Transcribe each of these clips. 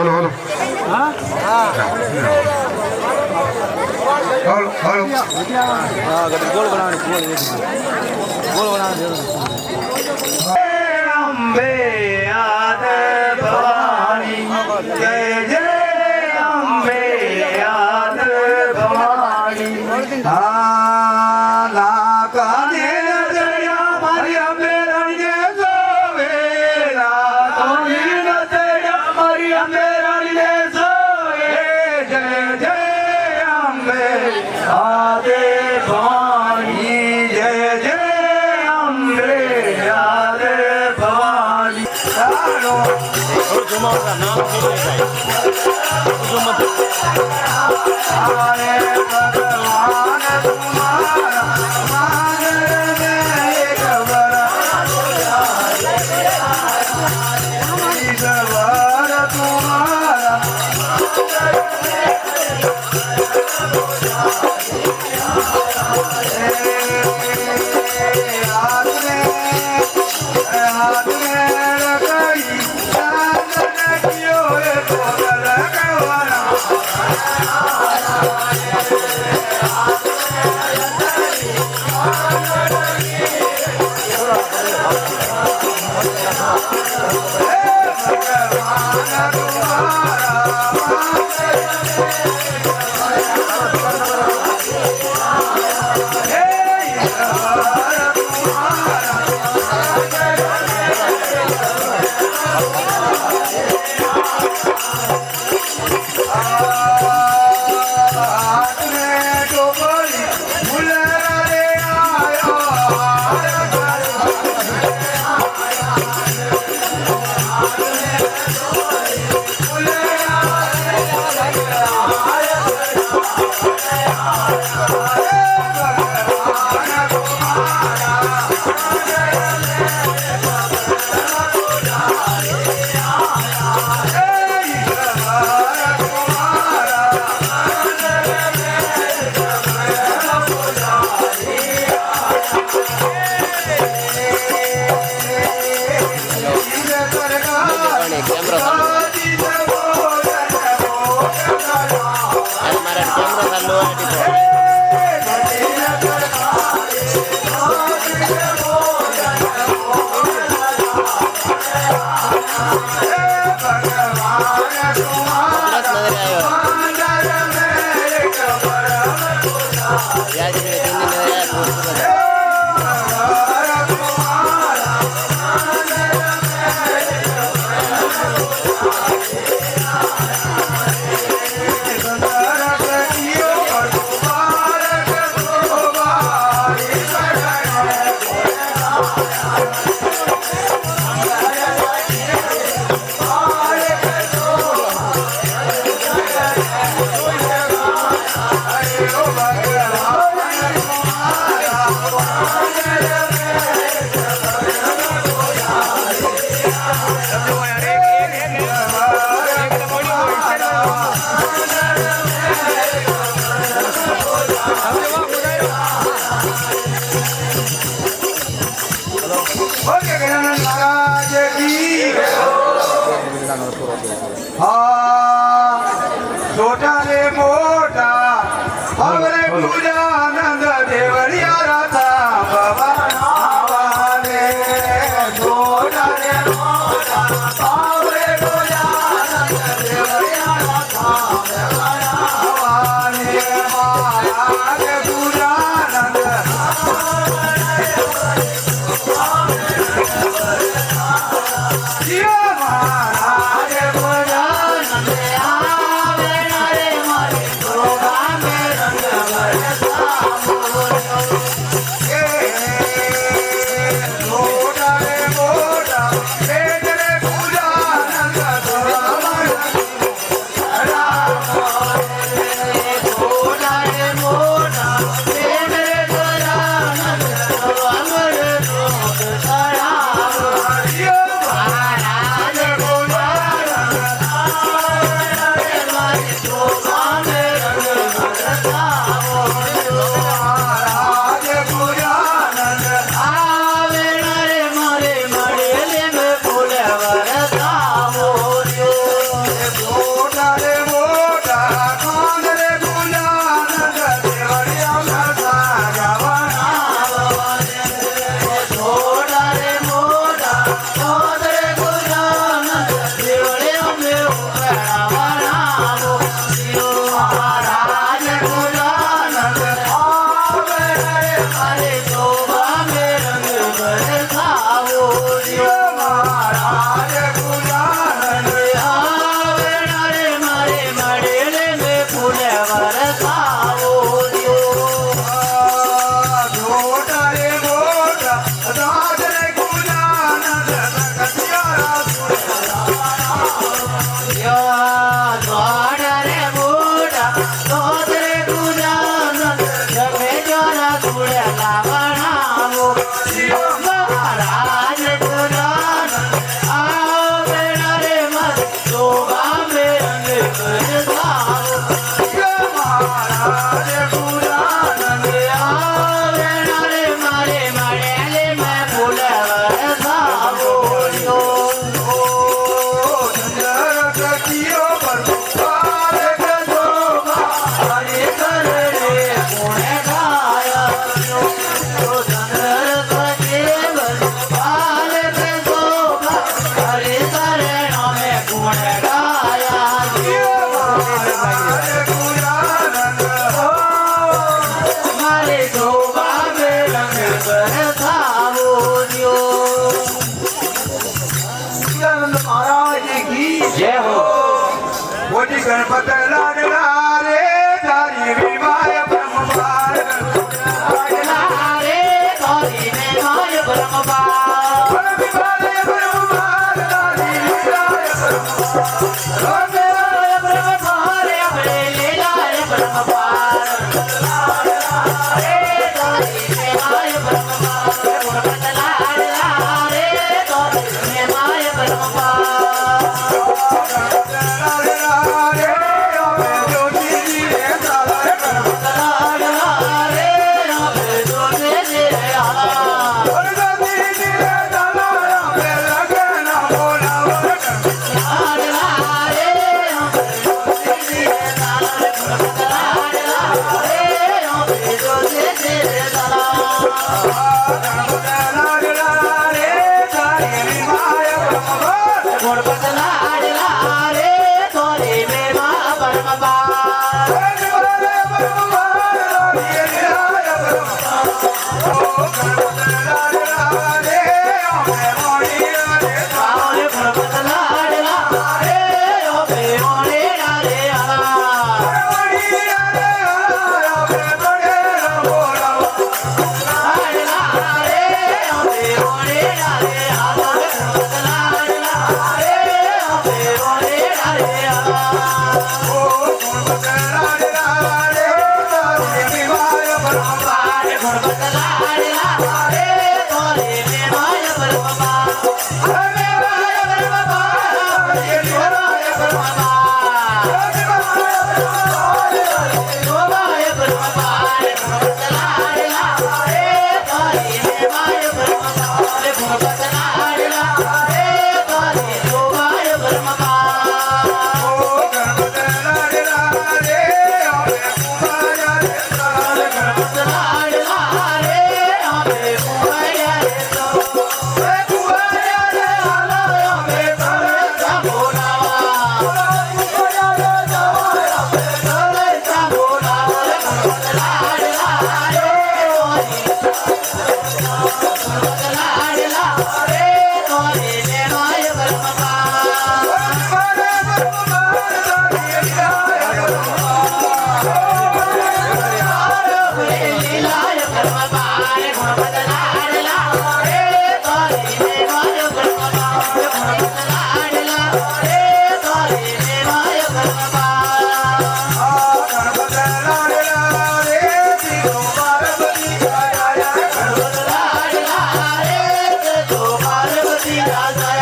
હાલો હાલો હાલો હાલો હા ગોળ બનાવવાની ગોળ બનાવવાની અંબે યાદ ભવાની જય જય અંબે યાદ ભવાની આ લાકાને નજરિયા મારી અંબે રાણીને જોવેલા તોની નજરિયા મારી અંબે રાણીને જોવે જય જય અંબે યાદ ભવાની જય જય અંબે યાદ ભવાની ચાલો આરે ભગવાન તુમારા માનર મેં ખબર તુમારા छोटा रे मोटा भवरे पूजानंद देवरिया राधा बाबा आवाले छोटा रे मोटा भवरे पूजानंद देवरिया राधा बाबा आवाले माया रे पूजानंद जिया महाराज पूजानंद શોભા મેં રંગ બરસાવો મહારાજ પૂજાનંદ આવે નારે મારે મળેલે મેં ફૂલ વરસાવો ચંદ્રકીઓ પર હરે કરે કોણે ગાયો તો ચંદ્ર બાલ પે શોભા હરે કરે નામે કોણે ગાયા મારે શોભા બે રંગ બરસાવો મહારાજ કી જય હો મોટી ગણપત લાડલા રે તારી વિમાય બ્રહ્મપાલ રે તારી મે માય બ્રહ્મપાલ બ્રહ્મપાલ તારી વિમાય બ્રહ્મપાલ બ્રહ્મપાલ આપણે લીલાય બ્રહ્મપાલ રે તારી મે માય બ્રહ્મપાલ ગુણપત લાડલા રે તારી મે માય બ્રહ્મપાલ લાડલા રે આપણે જોને જે આલા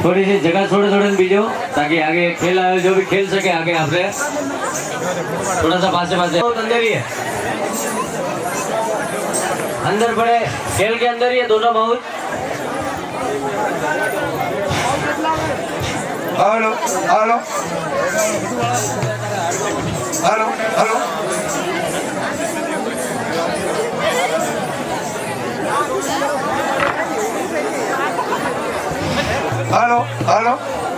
थोड़ी सी जगह छोड़े थोड़े बीजो ताकि आगे खेल जो भी खेल सके आगे आपने थोड़ा सा पासे पासे अंदर ही है, अंदर पड़े खेल के अंदर ही है दोनों बहुत। Hello hello hello hello hello hello